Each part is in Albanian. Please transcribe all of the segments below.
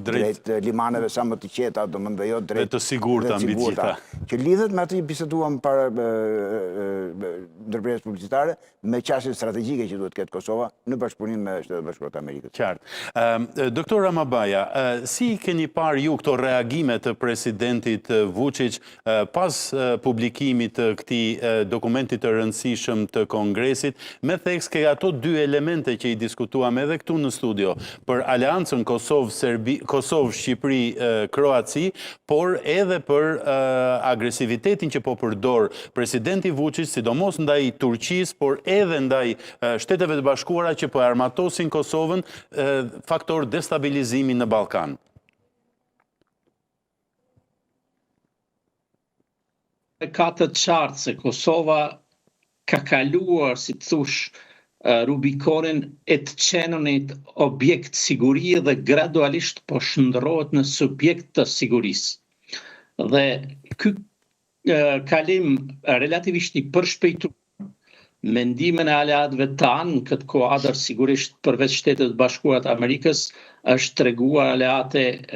drejt limaneve sa më të qeta, domethënë jo drejt të sigurta mbi të gjitha. Që lidhet me atë që biseduam para ndërprerjes publicitare me çështjen strategjike që duhet të ketë Kosova në bashkëpunim me Shtetet Bashkuara të Amerikës. Qartë. Doktor Ramabaja, si keni parë ju këto reagime të presidentit Vučić pas publikimit të këtij dokumenti të rëndësishëm të Kongresit, me theks ke ato dy elemente që i diskutuam edhe këtu në studio, për aleancën Kosovë-Shqipëri-Kroaci, por edhe për agresivitetin që po përdor presidenti Vučić, sidomos ndaj Turqisë, por edhe ndaj Shteteve të Bashkuara që po armatosin Kosovën, faktor destabilizimi në Ballkan. Ka të qartë se Kosova ka kaluar, si të thush, Rubikonin e të qenonit objekt sigurie dhe gradualisht po shndrohet në subjekt të sigurisë. Dhe ky kalim relativisht i përshpejtuar mendimin e aleatëve tanë në këtë kuadër, sigurisht përveç Shtetet e Bashkuara të Amerikës, është treguar aleate e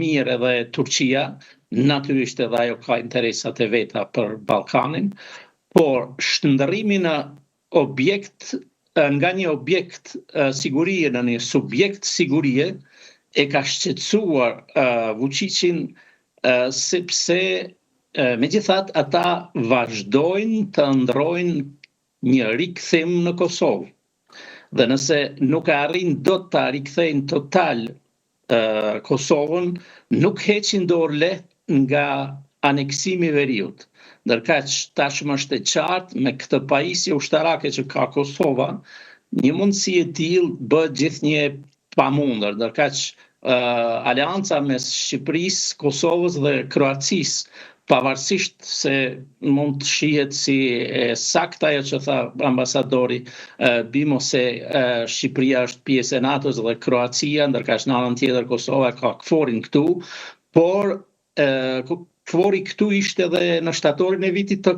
mirë edhe Turqia, natyrisht edhe ajo ka interesat e veta për Ballkanin, por shndërrimi në objekt, nga një objekt sigurie në një subjekt sigurie, e ka shqetësuar Vučićin sepse megjithatë ata vazhdojnë të ndrojnë një rikthim në Kosovë. Dhe nëse nuk arrin dot ta rikthejnë total Kosovën, nuk heqin dorë lehtë nga aneksimi i veriut. Ndërkaq tashmë është e qartë me këtë pajisje ushtarake që ka Kosova, një mundësi e tillë bëhet gjithnjë e pamundër. Ndërkaq aleanca mes Shqipërisë, Kosovës dhe Kroacisë, pavarësisht se mund të shihet si saktë ajo që tha ambasadori Bimo se Shqipëria është pjesë e NATO-s dhe Kroacia, ndërkaq në anën tjetër Kosova ka KFOR-in këtu, por KFOR-i këtu ishte edhe në shtatorin e vitit të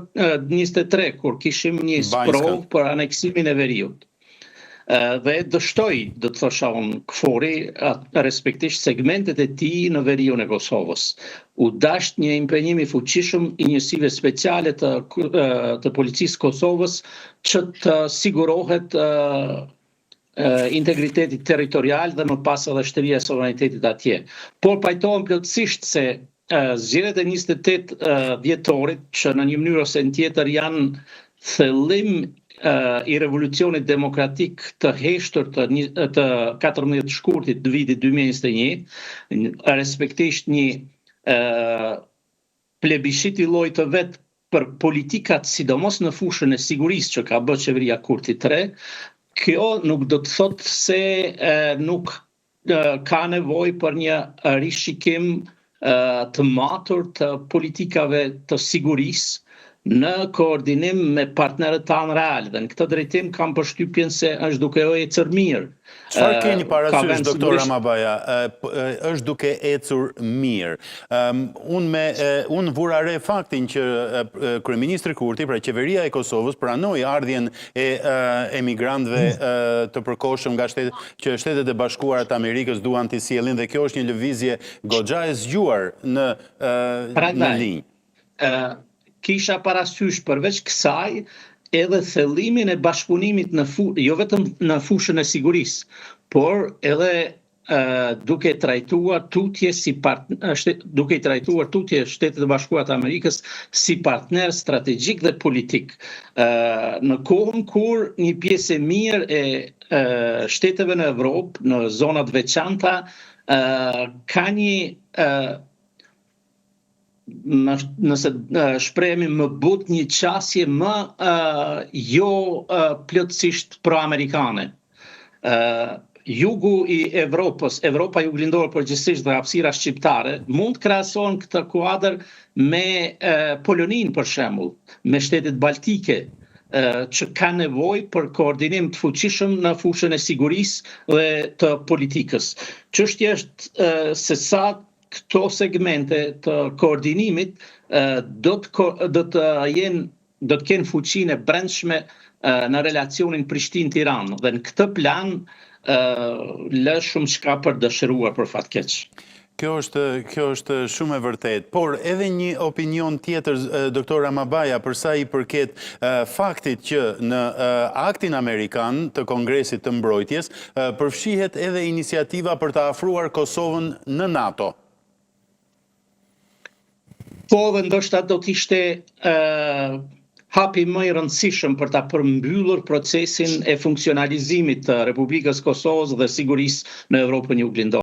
23, kur kishim një sprovë për aneksimin e veriut. Dhe dështoi, do të thosha unë, KFOR-i respektisht segmentet e tij në veriun e Kosovës. U dasht një impenjim i fuqishëm i njësive speciale të policisë Kosovës që të sigurohet integriteti territorial dhe më pas edhe shtëria e sovranitetit atje. Por pajtohem plotësisht se zgjedhjet e 28 dhjetorit, që në një mënyrë ose në tjetër janë thellim i revolucionit demokratik të heshtur të 14 shkurtit të vitit 2021, respektisht një plebishit i llojit të vet për politikat, sidomos në fushën e sigurisë që ka bërë qeveria Kurti 3, kjo nuk do të thotë se nuk ka nevojë për një rishikim të matur të politikave të sigurisë në koordinim me partnerët tanë real, dhe në këtë drejtim kam përshtypjen se është duke ecur mirë. Çfarë keni parasysh, doktor Ramabaja, është duke ecur mirë? Unë vura re faktin që kryeministri Kurti, pra qeveria e Kosovës, pranoi ardhjen e emigrantëve të përkohshëm nga që Shtetet e Bashkuara të Amerikës duan t'i sjellin, dhe kjo është një lëvizje goxha e zgjuar në linjë. Kisha parasysh përveç kësaj edhe thellimin e bashkëpunimit jo vetëm në fushën e sigurisë, por edhe duke trajtuar tutje Shtetet e Bashkuara të Amerikës si partner strategjik dhe politik. Në kohën kur një pjesë e mirë e shteteve në Evropë, në zonat veçanta, ka një nëse shprehemi më but, një qasje më jo plotësisht pro-amerikane. Jugu i Evropës, Evropa juglindore përgjithsisht dhe hapësira shqiptare, mund të krahasohen këtë kuadër me Poloninë për shembull, me shtetet baltike, që ka nevojë për koordinim të fuqishëm në fushën e sigurisë dhe të politikës. Çështja është se sa këto segmente të koordinimit do të kenë fuqinë e brendshme në relacionin Prishtinë-Tiranë. Dhe në këtë plan lë shumë shka për dëshiruar për fatkeq. Kjo është shumë e vërtet, por edhe një opinion tjetër, doktor Ramabaja, përsa i përket faktit që në aktin Amerikan të Kongresit të Mbrojtjes, përfshihet edhe iniciativa për të afruar Kosovën në NATO. Po, dhe ndoshta do t'ishte hapi më i rëndësishëm për ta përmbyllur procesin e funksionalizimit të Republikës Kosovës dhe sigurisë në Evropën Juglindore.